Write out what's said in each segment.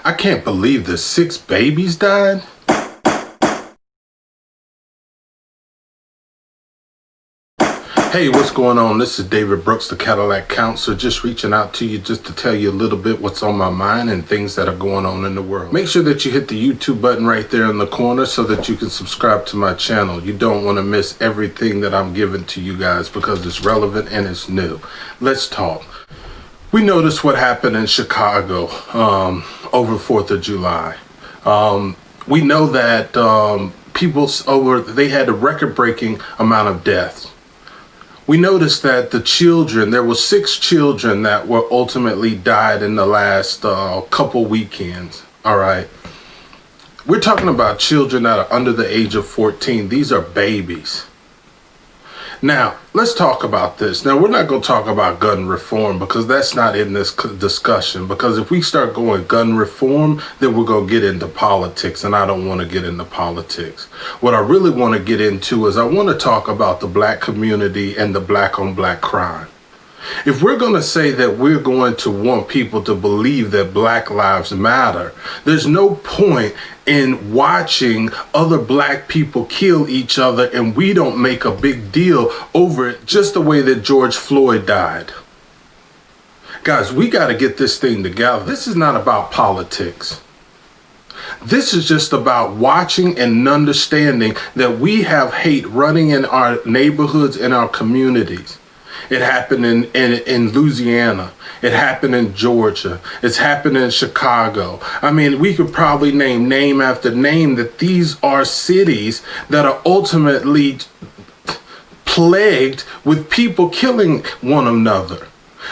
I can't believe that 6 babies died. Hey, what's going on? This is David Brooks, the Cadillac Counselor, just reaching out to you just to tell you a little bit what's on my mind and things that are going on in the world. Make sure that you hit the YouTube button right there in the corner so that you can subscribe to my channel. You don't want to miss everything that I'm giving to you guys because it's relevant and it's new. Let's talk. We noticed what happened in Chicago over 4th of July. We know that they had a record-breaking amount of deaths. We noticed that there were 6 children that were ultimately died in the last couple weekends. All right. We're talking about children that are under the age of 14. These are babies. Now, let's talk about this. Now, we're not going to talk about gun reform because that's not in this discussion. Because if we start going gun reform, then we're going to get into politics, and I don't want to get into politics. What I really want to get into is I want to talk about the black community and the black-on-black crime. If we're going to say that we're going to want people to believe that Black Lives Matter, there's no point in watching other black people kill each other and we don't make a big deal over it, just the way that George Floyd died. Guys, we got to get this thing together. This is not about politics. This is just about watching and understanding that we have hate running in our neighborhoods and our communities. It happened in Louisiana. It happened in Georgia. It's happened in Chicago. I mean, we could probably name after name that these are cities that are ultimately plagued with people killing one another.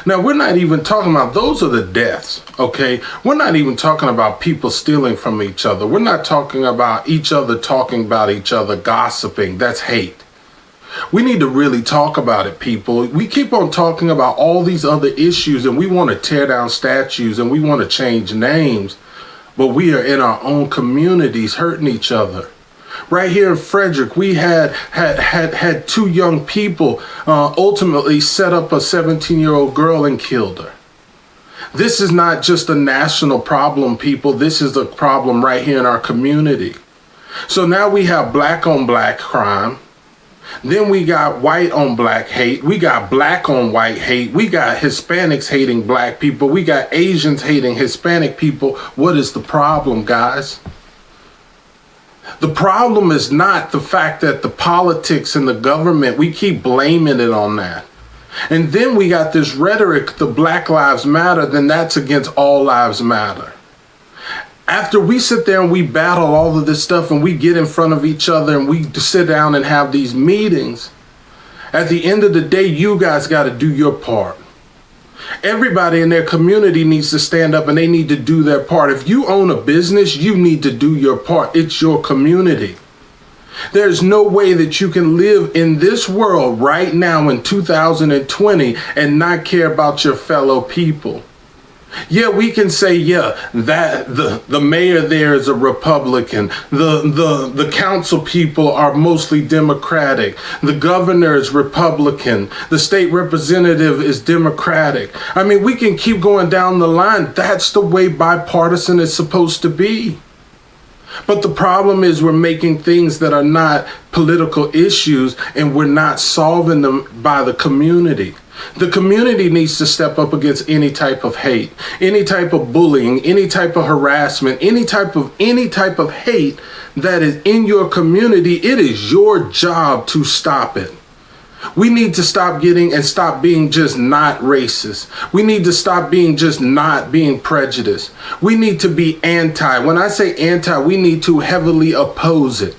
Now, we're not even talking about, those are the deaths, okay? We're not even talking about people stealing from each other. We're not talking about each other talking about each other, gossiping. That's hate. We need to really talk about it, people. We keep on talking about all these other issues and we want to tear down statues and we want to change names, but we are in our own communities hurting each other. Right here in Frederick, we had 2 young people ultimately set up a 17-year-old girl and killed her. This is not just a national problem, people. This is a problem right here in our community. So now we have black on black crime. Then we got white on black hate. We got black on white hate. We got Hispanics hating black people. We got Asians hating Hispanic people. What is the problem, guys? The problem is not the fact that the politics and the government, we keep blaming it on that. And then we got this rhetoric, the Black Lives Matter, then that's against all lives matter. After we sit there and we battle all of this stuff and we get in front of each other and we sit down and have these meetings, at the end of the day, you guys got to do your part. Everybody in their community needs to stand up and they need to do their part. If you own a business, you need to do your part. It's your community. There's no way that you can live in this world right now in 2020 and not care about your fellow people. Yeah, we can say, yeah, that the mayor there is a Republican. The council people are mostly Democratic. The governor is Republican. The state representative is Democratic. I mean, we can keep going down the line. That's the way bipartisan is supposed to be. But the problem is we're making things that are not political issues and we're not solving them by the community. The community needs to step up against any type of hate, any type of bullying, any type of harassment, any type of hate that is in your community. It is your job to stop it. We need to stop being just not racist. We need to stop being just not being prejudiced. We need to be anti. When I say anti, we need to heavily oppose it.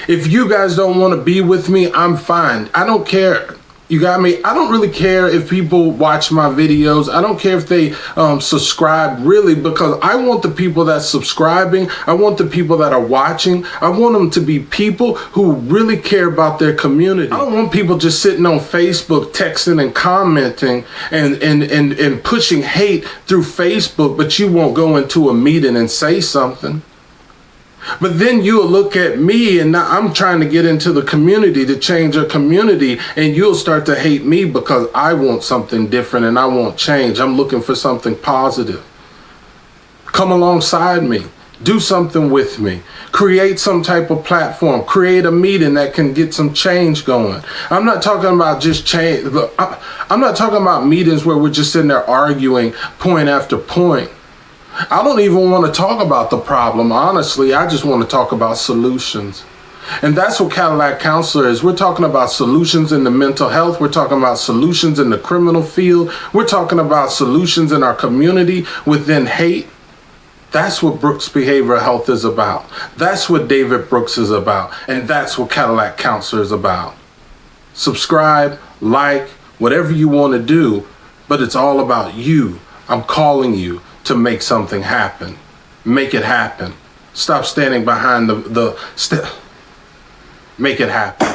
If you guys don't want to be with me, I'm fine. I don't care. You got me? I don't really care if people watch my videos. I don't care if they subscribe, really, because I want the people that's subscribing, I want the people that are watching, I want them to be people who really care about their community. I don't want people just sitting on Facebook texting and commenting and pushing hate through Facebook, but you won't go into a meeting and say something. But then you'll look at me and now I'm trying to get into the community to change a community, and you'll start to hate me because I want something different and I want change. I'm looking for something positive. Come alongside me. Do something with me. Create some type of platform. Create a meeting that can get some change going. I'm not talking about just change. Look, I'm not talking about meetings where we're just sitting there arguing point after point. I don't even want to talk about the problem. Honestly, I just want to talk about solutions. And that's what Cadillac Counselor is. We're talking about solutions in the mental health. We're talking about solutions in the criminal field. We're talking about solutions in our community within hate. That's what Brooks Behavioral Health is about. That's what David Brooks is about. And that's what Cadillac Counselor is about. Subscribe, like, whatever you want to do, but it's all about you. I'm calling you to make something happen. Make it happen. Stop standing behind make it happen.